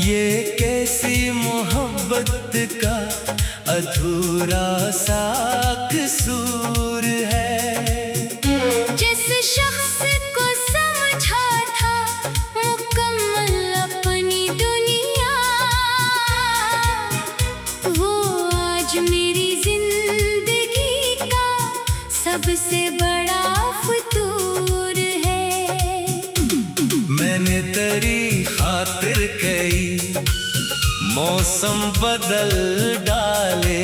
ये कैसी मोहब्बत का अधूरा सा कसूर है। जिस शख्स को समझा था मुकम्मल अपनी दुनिया, वो आज मेरी जिंदगी का सबसे बड़ा फतूर है। मैंने तेरी खातिर कई मौसम बदल डाले,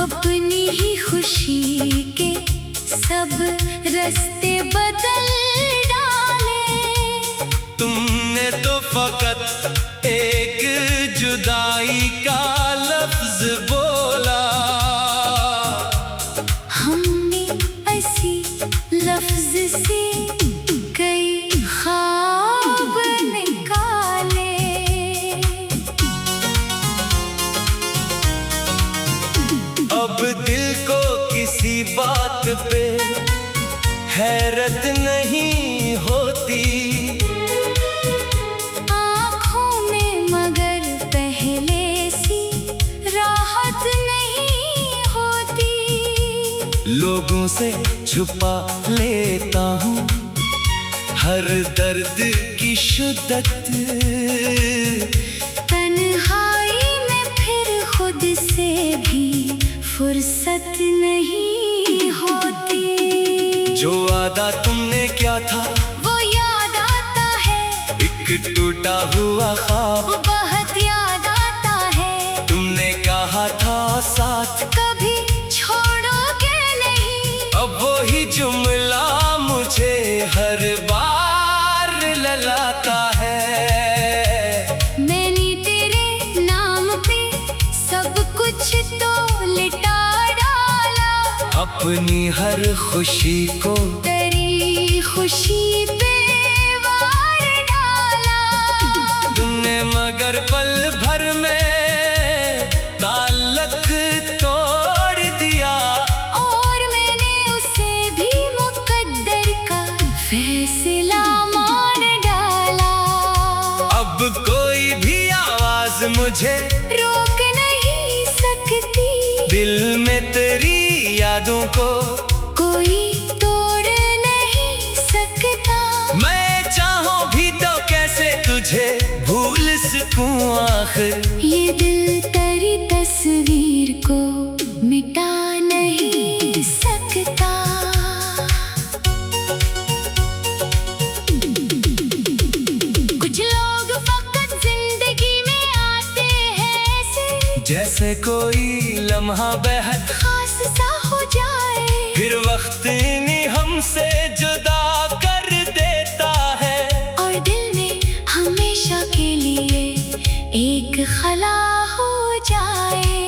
अपनी ही खुशी के सब रास्ते बदल डाले। तुमने तो फकत एक जुदाई का लफ्ज बोला, हमने ऐसी लफ्ज से कई ख्वाब निकाले। अब दिल को किसी बात पे हैरत नहीं होती, आँखों में मगर पहले सी राहत नहीं होती। लोगों से छुपा लेता हूँ हर दर्द की शिद्दत, तन्हाई में फिर खुद से भी फुर्सत नहीं होती। जो वादा तुमने क्या था वो याद आता है, एक टूटा हुआ ख्वाब बहुत याद आता है। तुमने कहा था साथ कभी छोड़ोगे नहीं, अब वही जुमला मुझे हर बार ललाता है। मैंने तेरे नाम पे सब कुछ तो लिटा डाला, अपनी हर खुशी को तेरी खुशी पे वार डाला। तुमने मगर पल भर में ताल्लुक तोड़ दिया, और मैंने उसे भी मुकद्दर का फैसला मान डाला। अब कोई भी आवाज मुझे रोक नहीं सकती, दिल में तेरी यादों को कोई तोड़ नहीं सकता। मैं चाहूं भी तो कैसे तुझे भूल सकूं आखिर, ये दिल तेरी तस्वीर को मिटा नहीं सकता। कुछ लोग फकत जिंदगी में आते हैं ऐसे, जैसे कोई लम्हा बेहद खास सा हो जाए, फिर वक्त नहीं हमसे जुदा कर देता है, और दिल में हमेशा के लिए एक खला हो जाए।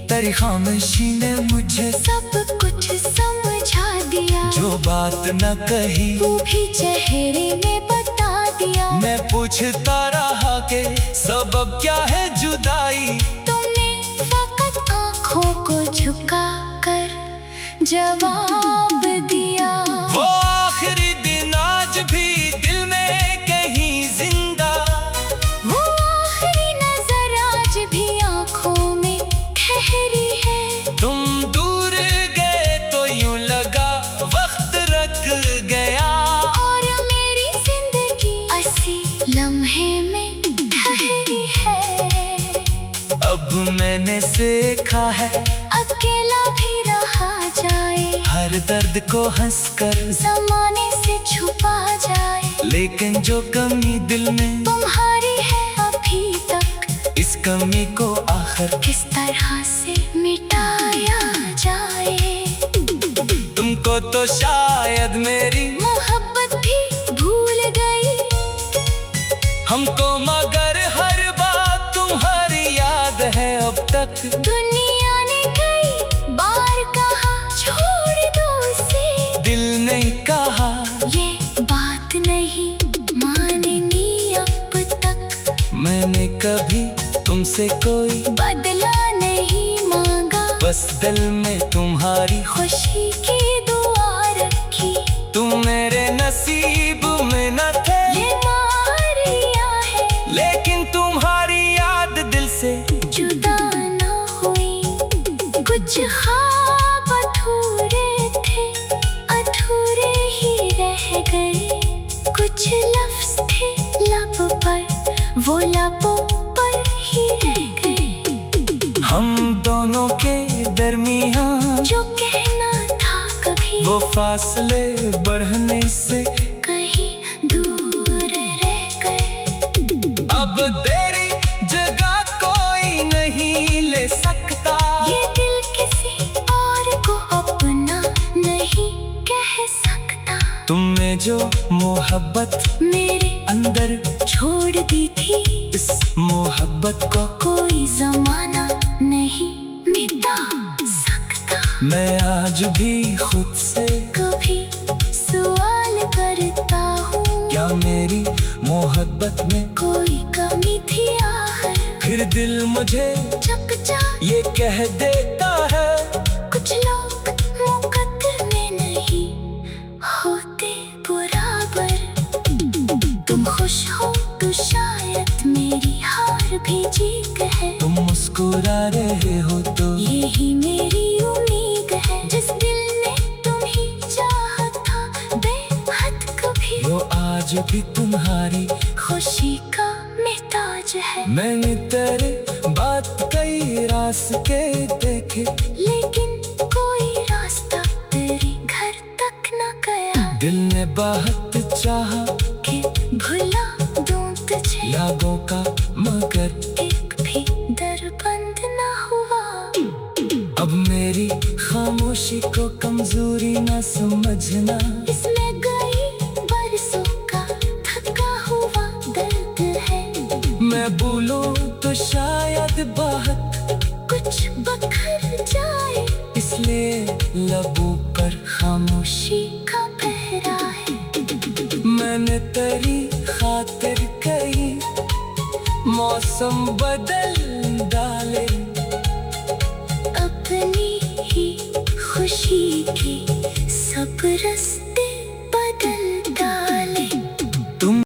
तेरी खामोशी ने मुझे सब कुछ समझा दिया, जो बात न कही वो भी चेहरे में बता दिया। मैं पूछता रहा कि सबब क्या है जुदाई, तुमने फकत आँखों को झुका कर जवाब दिया। वो आखिरी दिन आज भी दिल में कहीं जिंदा, वो आखिरी नजर आज भी आँखों में ठहरी है। तुम दूर गए तो यूं लगा वक्त रख गया, और मेरी जिंदगी ऐसी लम्हे में ठहरी है। अब मैंने सीखा है अकेला भी रहा जाए, हर दर्द को हंसकर ज़माने से छुपा जाए। लेकिन जो कमी दिल में तुम्हारी है अभी तक, इस कमी को आखिर किस तरह से मिटाया जाए। तुमको तो शायद मेरी मोहब्बत भी भूल गई, हमको मगर हर बात तुम्हारी याद है अब तक। दुनिया ने कई बार कहा छोड़ दो उसे, दिल नहीं कहा ये बात नहीं माननी अब तक। मैंने कभी तुमसे कोई बदला नहीं मांगा, बस दिल में तुम्हारी खुशी की दुआ रखी। तुम मेरे नसीब में न थे, ये मारी कुछ ख्वाब अधूरे थे, अधूरे ही रह गए। कुछ लफ्ज थे लब पर, वो लबों पर ही रह गए। हम दोनों के दरमियान जो कहना था कभी, वो फासले बढ़ने से कहीं दूर रह गए। अब तेरी जगह कोई नहीं ले सकता। ये दिल किसी और को अपना नहीं कह सकता। तुमने जो मोहब्बत मेरे अंदर छोड़ दी थी, इस मोहब्बत को कोई जमाना नहीं मिटा सकता। मैं आज भी खुद से कभी सवाल करता हूँ, क्या मेरी मोहब्बत में कोई कमी थी आखिर। फिर दिल मुझे चकचा ये कह देता है, कुछ लोग मुकद्दर में नहीं होते बराबर। तुम खुश हो तो शायद मेरी हार भी जीत है। तुम मुस्कुरा रहे हो तो यही मेरी उम्मीद है। जिस दिल ने तुम्ही चाहा था बेहद कभी, वो आज भी तुम्हारी। खुशी का महताज है। मैंने तेरे बात कई रास्ते देखे, लेकिन कोई रास्ता तेरे घर तक न गया। दिल ने बहुत चाहा कि भुला दूं तुझे, यादों का, मगर एक भी दर बंद न हुआ। अब मेरी खामोशी को कमजोरी न समझना। इसमें गई बरसों का थका हुआ दर्द है। मैं बोलूं तो शायद बहुत कुछ बखर जाए, इसलिए लबों पर खामोशी का पहरा है। मैंने तेरी खातिर कई मौसम बदल डाले। अपनी ही खुशी के सब रास्ते बदल डाले। तुम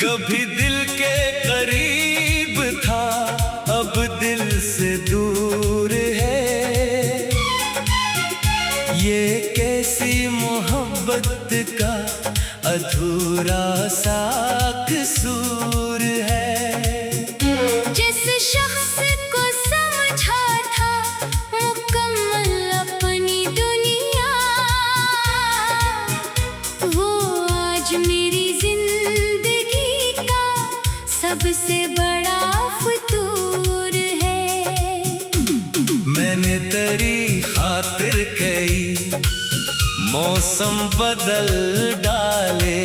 कभी दिल के करीब था, अब दिल से दूर है। ये कैसी मोहब्बत का अधूरा सा कसूर है। जिस शख्स को समझा था मुकम्मल अपनी दुनिया, वो आज मेरी जिंदगी का सबसे बड़ा फतूर है। मैंने तेरी खातिर कई मौसम बदल डाले।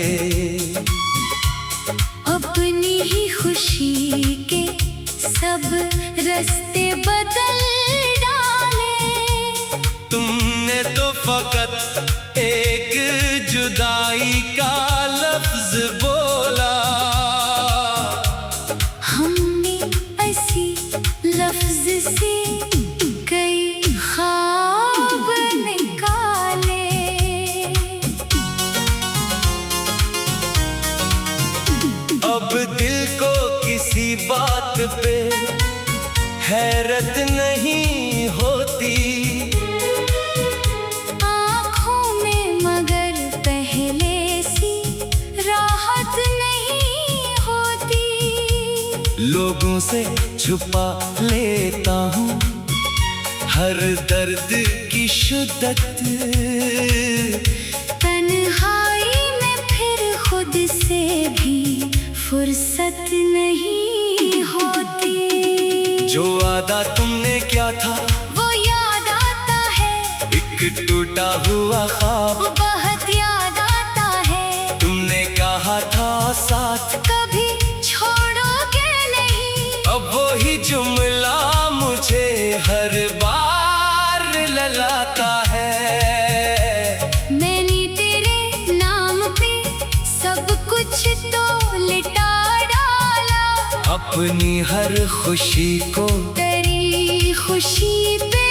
अपनी ही खुशी के सब रास्ते बदल डाले। तुमने तो फकत एक जुदाई का लफ्ज बोला। हमने ऐसी लफ्ज से कई ख्वाब निकाले। अब दिल को किसी बात पे हैरत नहीं होती। आँखों में मगर पहले सी राहत नहीं होती। लोगों से छुपा लेता हूँ हर दर्द की शिद्दत। तन्हाई में फिर खुद से भी फुर्सत नहीं होती। जो वादा तुमने क्या था वो याद आता है, एक टूटा हुआ ख्वाब। वो बहुत याद आता है। तुमने कहा था साथ कभी छोड़ोगे नहीं, अब वही जुमला मुझे हर बार ललाता है। मैंने तेरे नाम पे सब कुछ तो लिटा डाला। अपनी हर खुशी को तेरी खुशी पे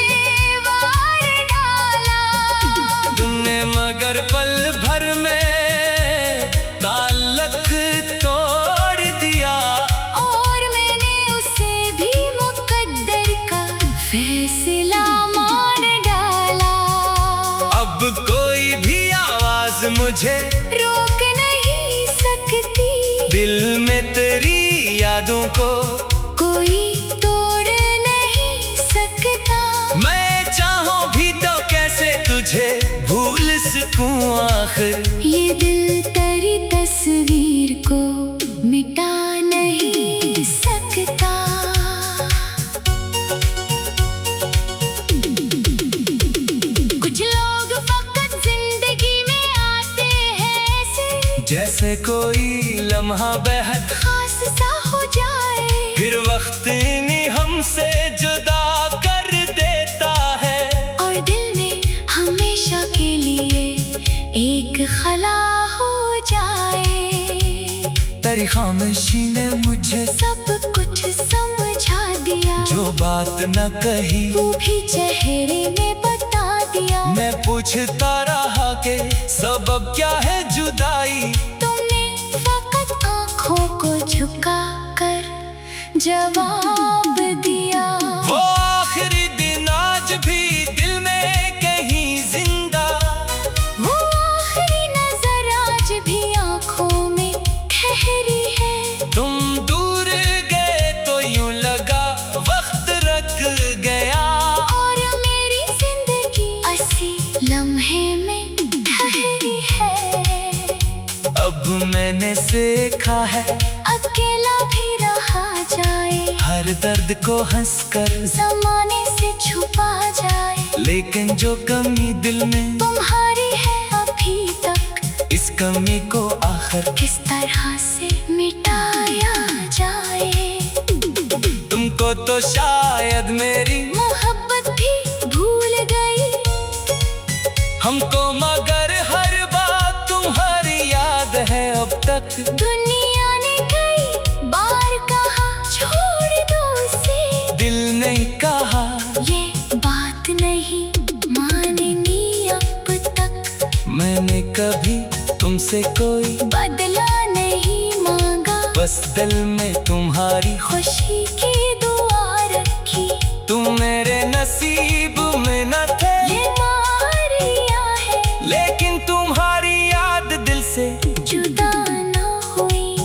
वार डाला तुमने, मगर पल भर में ताल्लुक तोड़ दिया। और मैंने उसे भी मुकद्दर का फैसला मान डाला। अब कोई भी आवाज मुझे रोक नहीं सकती, दिल में तेरी यादों को कोई तोड़ नहीं सकता। मैं चाहूं भी तो कैसे तुझे भूल सकूं आखिर। ये दिल तेरी तस्वीर को मिटा नहीं सकता। कुछ लोग फकत जिंदगी में आते हैं ऐसे, जैसे कोई लम्हा बेहद खास सा हो जाए, फिर वक्त नहीं हमसे जुदा कर देता है। और दिल में हमेशा के लिए एक खला हो जाए। तेरी खामोशी ने मुझे सब कुछ समझा दिया, जो बात न कही वो भी चेहरे में बता दिया। मैं पूछता रहा कि सबब क्या है जुदाई। तुमने फकत आँखों को झुका कर जवाब दिया। वो आखिरी दिन आज भी दिल में कहीं जिंदा, वो आखिरी नजर आज भी आँखों में ठहरी है। तुम दूर गए तो यूं लगा वक्त रख गया। और मेरी जिंदगी ऐसी लम्हे में ठहरी है। अब मैंने सीखा है अकेला भी रहा जाए, हर दर्द को हंसकर ज़माने से छुपा जाए। लेकिन जो कमी दिल में तुम्हारी है अभी तक, इस कमी को आखिर किस तरह से मिटाया जाए। तुमको तो शायद मेरी मोहब्बत भी भूल गई, हमको मगर हर बात तुम्हारी याद है अब तक। दुनिया ने कई बार कहा छोड़ दो उसे, दिल नहीं कहा ये बात नहीं माननी अब तक। मैंने कभी तुमसे कोई बदला नहीं मांगा, बस दिल में तुम्हारी खुशी की दुआ रखी। तुम मेरे नसीब में न थे, ये मारिया है लेकिन तुम्हारी याद दिल से जुदा ना हुई।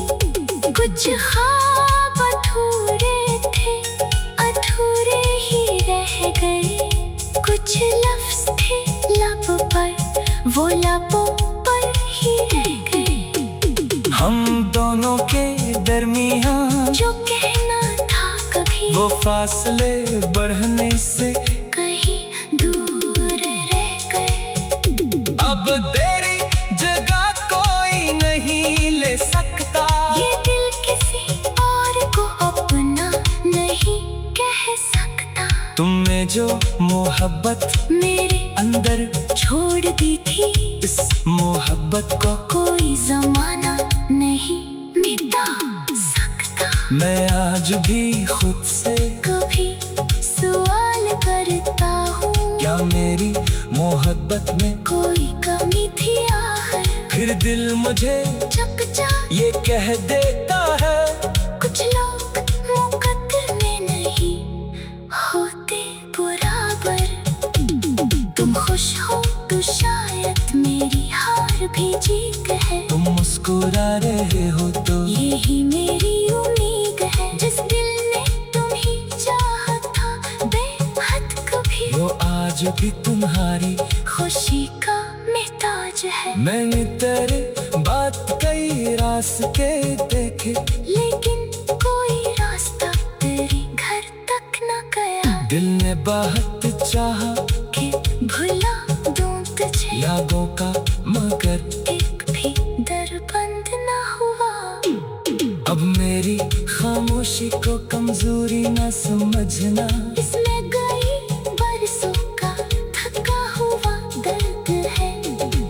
कुछ ख्वाब अधूरे थे, अधूरे ही रह गए। कुछ लफ्ज थे लब पर, वो लबों पर ही रह गए। हम दोनों के दरमियान जो कहना था कभी, वो फासले बढ़ने से कहीं दूर रह गए। अब तेरी जगह कोई नहीं ले सकता। ये दिल किसी और को अपना नहीं कह सकता। तुमने जो मोहब्बत मेरे अंदर छोड़ दी थी, इस मोहब्बत को कोई जमाना नहीं मिटा सकता। मैं आज भी खुद से कभी सवाल करता हूँ, क्या मेरी मोहब्बत में कोई कमी थी आखिर। फिर दिल मुझे चकचा ये कह देता है, कुछ लोग मुकद्दर में नहीं होते बराबर। तुम खुश हो तो शायद मेरी हार भी जीत है। तुम मुस्कुरा रहे हो तो यही मेरी उम्मीद है। जिस दिल ने तुम्ही चाहा था बेहद कभी, वो आज भी तुम्हारी खुशी का महताज है। मैंने तेरे बात कई रास्ते देखे, लेकिन कोई रास्ता तेरे घर तक न गया। दिल ने बहुत चाहा कि भुला दूं तुझे, यादों का मगर एक भी दर बंद न हुआ। अब मेरी खामोशी को कमजोरी न समझना। इसमें गई बरसों का थका हुआ दर्द है।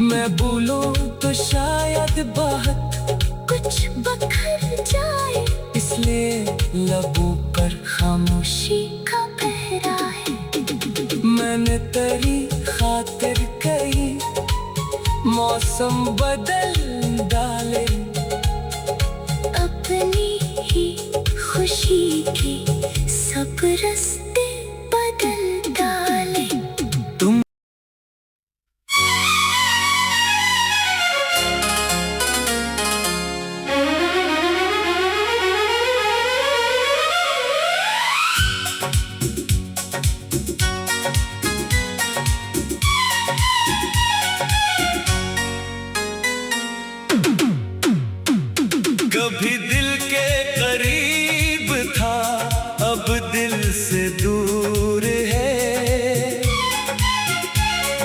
मैं भूलूं तो शायद बहुत कुछ बखर जाए, इसलिए लबों पर खामोशी का पहरा है। मैंने तेरी खातिर कही मौसम बदल डाले, अपनी ही खुशी के सब रास्ते बदल डाले। तुम कभी दिल के करीब था, अब दिल से दूर है।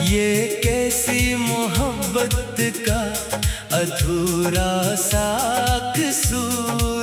ये कैसी मोहब्बत का अधूरा सा कसूर